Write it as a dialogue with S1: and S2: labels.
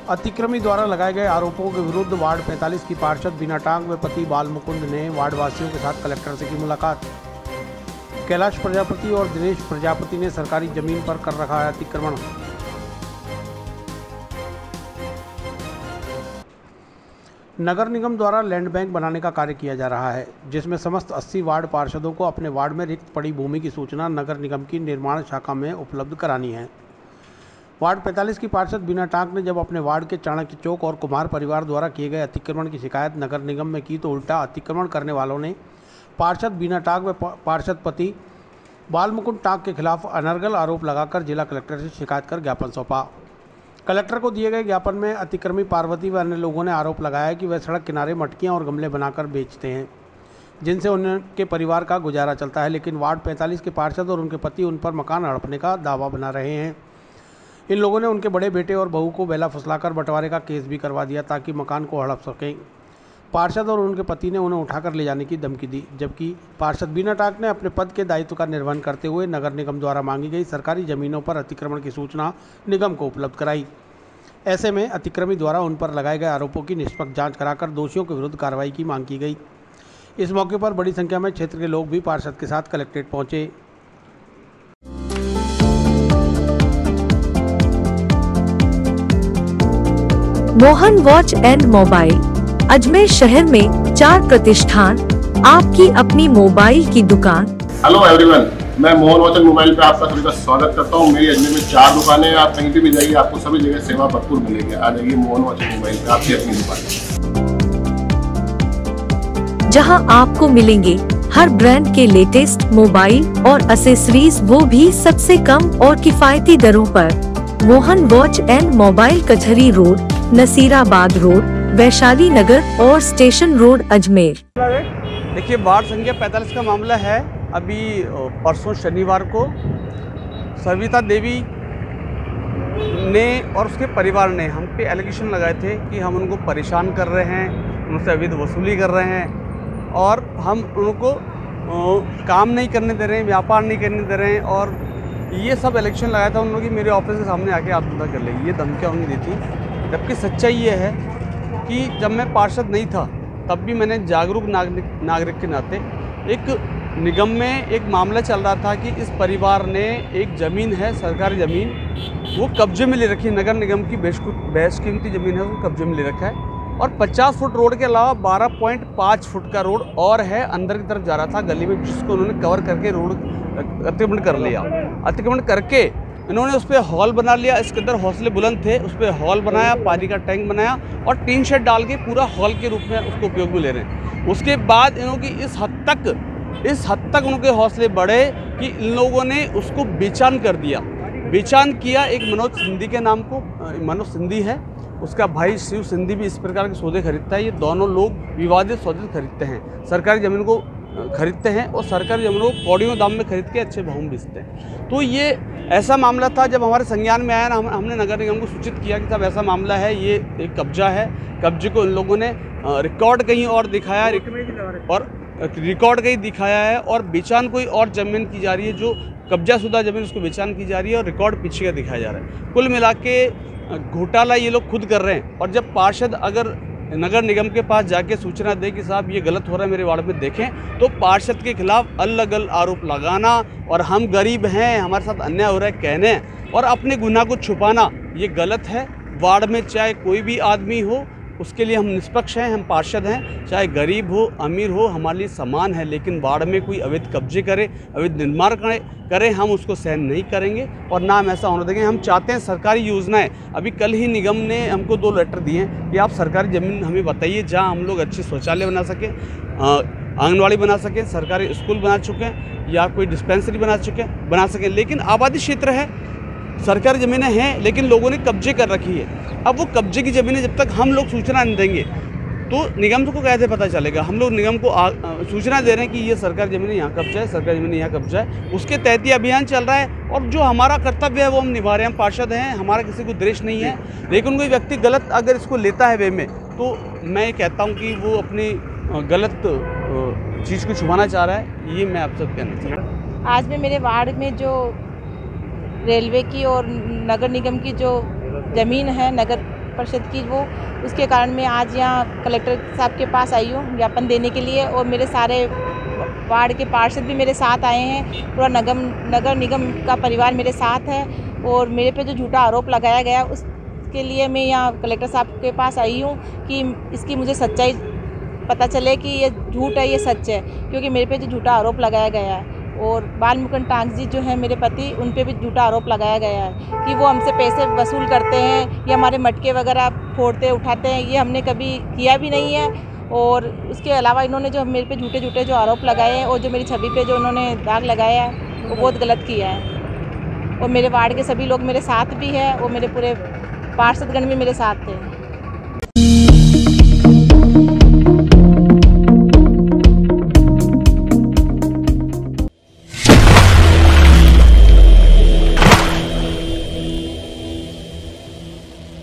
S1: अतिक्रमी द्वारा लगाए गए आरोपों के विरुद्ध वार्ड 45 की पार्षद बीना टांग व पति बाल मुकुंद ने वार्ड वासियों के साथ कलेक्टर से की मुलाकात। कैलाश प्रजापति और दिनेश प्रजापति ने सरकारी जमीन पर कर रखा है अतिक्रमण। नगर निगम द्वारा लैंड बैंक बनाने का कार्य किया जा रहा है, जिसमें समस्त 80 वार्ड पार्षदों को अपने वार्ड में रिक्त पड़ी भूमि की सूचना नगर निगम की निर्माण शाखा में उपलब्ध करानी है। वार्ड 45 की पार्षद बीना टांग ने जब अपने वार्ड के चाणक्य चौक और कुमार परिवार द्वारा किए गए अतिक्रमण की शिकायत नगर निगम में की तो उल्टा अतिक्रमण करने वालों ने पार्षद बीना टांग व पार्षद पति बाल मुकुंद टांग के खिलाफ अनर्गल आरोप लगाकर जिला कलेक्टर से शिकायत कर ज्ञापन सौंपा। कलेक्टर को दिए गए ज्ञापन में अतिक्रमी पार्वती व अन्य लोगों ने आरोप लगाया कि वह सड़क किनारे मटकियां और गमले बनाकर बेचते हैं, जिनसे उनके परिवार का गुजारा चलता है, लेकिन वार्ड 45 के पार्षद और उनके पति उन पर मकान हड़पने का दावा बना रहे हैं। इन लोगों ने उनके बड़े बेटे और बहू को बेला फुसलाकर बंटवारे का केस भी करवा दिया ताकि मकान को हड़प सकें। पार्षद और उनके पति ने उन्हें उठाकर ले जाने की धमकी दी, जबकि पार्षद बीना टांग ने अपने पद के दायित्व का निर्वहन करते हुए नगर निगम द्वारा मांगी गई सरकारी जमीनों पर अतिक्रमण की सूचना निगम को उपलब्ध कराई। ऐसे में अतिक्रमी द्वारा उन पर लगाए गए आरोपों की निष्पक्ष जांच कराकर दोषियों के विरुद्ध कार्रवाई की मांग की गई। इस मौके पर बड़ी संख्या में क्षेत्र के लोग भी पार्षद के साथ कलेक्ट्रेट पहुंचे।
S2: Mohan watch and mobile Ajmer शहर में 4 प्रतिष्ठान, आपकी अपनी मोबाइल की दुकान।
S3: हेलो एवरीवन, मैं मोहन वॉच एंड मोबाइल पे आपका सभी का स्वागत करता हूँ। मेरी अजमेर में 4 दुकानें हैं, आप कहीं भी जाइए आपको सभी जगह सेवा भरपूर मिलेगी। आ जाइए मोहन वॉच एंड मोबाइल पे, आपकी अपनी दुकान,
S2: जहां आपको मिलेंगे हर ब्रांड के लेटेस्ट मोबाइल और एक्सेसरीज, वो भी सबसे कम और किफायती दरों पर। मोहन वॉच एंड मोबाइल कचहरी रोड, नसीराबाद रोड, वैशाली नगर और स्टेशन रोड, अजमेर।
S1: देखिए, वार्ड संख्या 45 का मामला है। अभी परसों शनिवार को सविता देवी ने और उसके परिवार ने हम पे एलिगेशन लगाए थे कि हम उनको परेशान कर रहे हैं, उनसे अवैध वसूली कर रहे हैं और हम उनको काम नहीं करने दे रहे हैं, व्यापार नहीं करने दे रहे हैं, और ये सब एलिगेशन लगाया था उन लोगों की। मेरे ऑफिस के सामने आके आत्महत्या कर लेगी, ये धमकियाँ उन्होंने दी थी। जबकि सच्चाई ये है कि जब मैं पार्षद नहीं था तब भी मैंने जागरूक नागरिक के नाते एक निगम में एक मामला चल रहा था कि इस परिवार ने एक ज़मीन है, सरकारी ज़मीन, वो कब्जे में ले रखी है। नगर निगम की बेशकीमती ज़मीन है, वो कब्जे में ले रखा है और 50 फुट रोड के अलावा 12.5 फुट का रोड और है अंदर की तरफ जा रहा था गली में, जिसको उन्होंने कवर करके रोड अतिक्रमण कर लिया। अतिक्रमण करके इन्होंने उस पर हॉल बना लिया। इसके अंदर हौसले बुलंद थे, उस पर हॉल बनाया, पानी का टैंक बनाया और टीन शेड डाल के पूरा हॉल के रूप में उसको उपयोग में ले रहे हैं। उसके बाद इन्होंने इस हद तक उनके हौसले बढ़े कि इन लोगों ने उसको बेचान कर दिया। बेचान किया एक मनोज सिंधी के नाम को, मनोज सिंधी है, उसका भाई शिव सिंधी भी इस प्रकार के सौदे खरीदता है। ये दोनों लोग विवादित सौदे खरीदते हैं, सरकारी ज़मीन को खरीदते हैं और सरकारी ज़मीनों को कौड़ियों दाम में खरीद के अच्छे भाव में बेचते हैं। तो ये ऐसा मामला था, जब हमारे संज्ञान में आया ना, हमने नगर निगम को सूचित किया कि साहब ऐसा मामला है, ये एक कब्जा है, कब्जे को इन लोगों ने रिकॉर्ड कहीं और दिखाया और रिकॉर्ड कहीं दिखाया है और बेचान कोई और ज़मीन की जा रही है, जो कब्जाशुदा ज़मीन उसको बेचान की जा रही है और रिकॉर्ड पीछे का दिखाया जा रहा है। कुल मिला के घोटाला ये लोग खुद कर रहे हैं। और जब पार्षद अगर नगर निगम के पास जाके सूचना दे कि साहब ये गलत हो रहा है मेरे वार्ड में देखें, तो पार्षद के खिलाफ अलग अलग आरोप लगाना और हम गरीब हैं, हमारे साथ अन्याय हो रहा है कहने और अपने गुनाह को छुपाना, ये गलत है। वार्ड में चाहे कोई भी आदमी हो, उसके लिए हम निष्पक्ष हैं, हम पार्षद हैं, चाहे गरीब हो अमीर हो, हमारे लिए समान है। लेकिन वार्ड में कोई अवैध कब्जे करे, अवैध निर्माण करे, हम उसको सहन नहीं करेंगे और ना हम ऐसा होने देंगे। हम चाहते हैं सरकारी योजनाएं, अभी कल ही निगम ने हमको 2 लेटर दिए हैं कि आप सरकारी ज़मीन हमें बताइए जहां हम लोग अच्छे शौचालय बना सकें, आंगनवाड़ी बना सकें, सरकारी स्कूल बना चुके हैं या कोई डिस्पेंसरी बना सकें। लेकिन आबादी क्षेत्र है, सरकारी ज़मीनें हैं, लेकिन लोगों ने कब्जे कर रखी है। अब वो कब्जे की ज़मीनें जब तक हम लोग सूचना नहीं देंगे तो निगम को कैसे पता चलेगा। हम लोग निगम को सूचना दे रहे हैं कि ये सरकारी ज़मीनें यहाँ कब्जा है, सरकारी ज़मीनें यहाँ कब्जा है, उसके तहत ही अभियान चल रहा है और जो हमारा कर्तव्य है वो हम निभा रहे हैं। हम पार्षद हैं, हमारा किसी को द्वेष नहीं है, लेकिन कोई व्यक्ति गलत अगर इसको लेता है वे में, तो मैं ये कहता हूँ कि वो अपनी गलत चीज़ को छुपाना चाह रहा है। ये मैं आप सब कहना चाह रहा हूँ।
S4: आज में मेरे वार्ड में जो रेलवे की और नगर निगम की जो ज़मीन है, नगर परिषद की वो, उसके कारण मैं आज यहाँ कलेक्टर साहब के पास आई हूँ ज्ञापन देने के लिए। और मेरे सारे वार्ड के पार्षद भी मेरे साथ आए हैं, पूरा नगर निगम का परिवार मेरे साथ है। और मेरे पे जो झूठा आरोप लगाया गया उसके लिए मैं यहाँ कलेक्टर साहब के पास आई हूँ कि इसकी मुझे सच्चाई पता चले कि ये झूठ है, ये सच है, क्योंकि मेरे पे जो झूठा आरोप लगाया गया है। और बाल मुकुंद टांग जी जो है मेरे पति, उन पे भी झूठा आरोप लगाया गया है कि वो हमसे पैसे वसूल करते हैं, ये हमारे मटके वगैरह फोड़ते उठाते हैं। ये हमने कभी किया भी नहीं है। और उसके अलावा इन्होंने जो मेरे पे झूठे जो आरोप लगाए हैं और जो मेरी छवि पे जो उन्होंने दाग लगाया है वो बहुत गलत किया है। और मेरे वार्ड के सभी लोग मेरे साथ भी हैं और मेरे पूरे पार्षदगण भी मेरे साथ थे।